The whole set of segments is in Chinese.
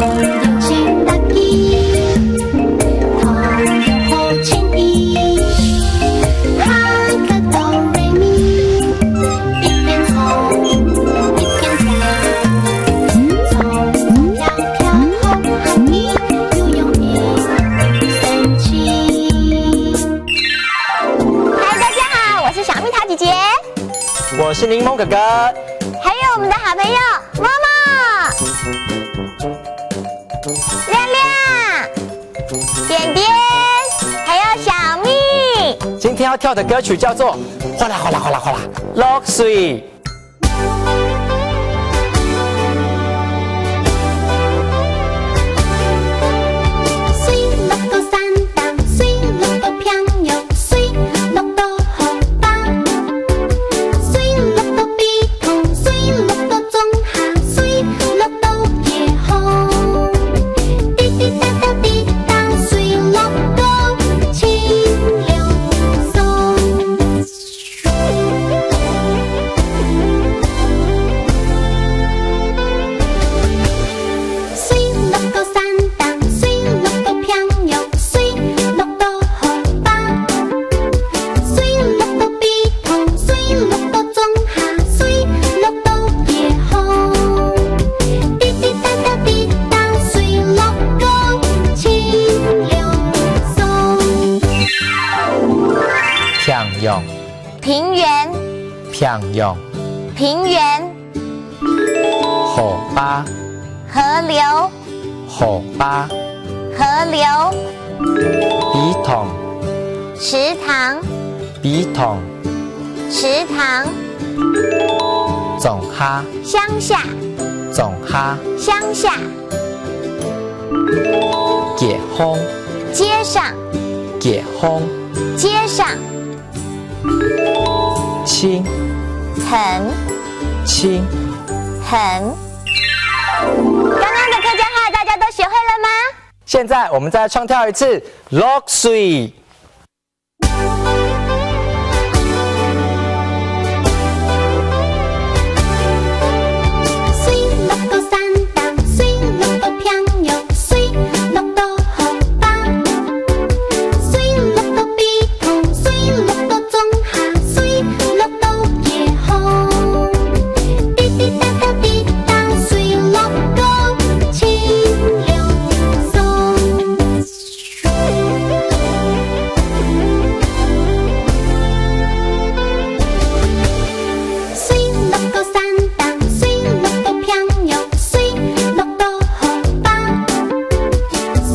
有情大意，同有好情意。哈克哆瑞咪，一边红一边跳，从从要跳红和你又用力又生气。嗨，大家好，我是小蜜桃姐姐，我是柠檬哥哥。还有我们的好朋友默默、亮亮、点点，还有小蜜。今天要跳的歌曲叫做《哗啦哗啦哗啦哗啦》，Lock Sweet。水落到山洞，水落到평영，水落到河浜，水落到鼻孔，水落到中下，水落到夜空。滴滴答答滴答，水落到清流松。水落到山洞，水落到평영，水落到河浜，水落到鼻孔，水落到中下，水落到夜空。滴滴答答滴答，水落到清流松。平用平原，平用平原，河巴河流，河巴河流，笔筒池塘，笔筒池塘，总哈乡下，总哈乡下，解封街上，解封街上，轻很轻很。刚刚的客家话大家都学会了吗？现在我们再唱跳一次 Lock Sweet。水落到山洞，水落到평영，水落到河浜，水落到鼻孔，水落到中下，水落到夜空。滴滴答答滴答，水落到清流松。水落到山洞，水落到평영，水落到河浜，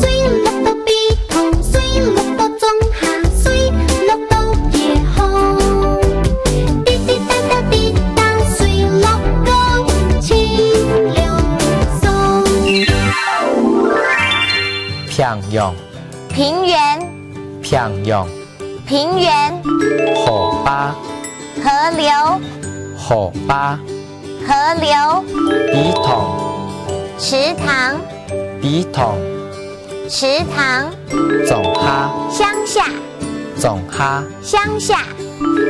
水落到鼻孔，水落到中下，水落到夜空。滴滴答答滴答，水落到清流松。平用平原，平用平原，河巴河流，河巴河流，笔筒池塘，笔筒池塘，总哈乡下，总哈乡下，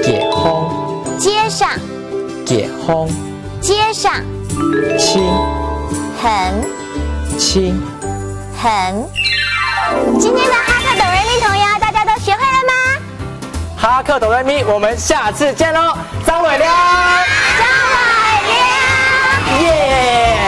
解封街上，解封街上，轻很轻很。今天的哈克哆瑞咪童谣大家都学会了吗？哈克哆来咪，我们下次见喽，张伟亮，张伟亮。耶！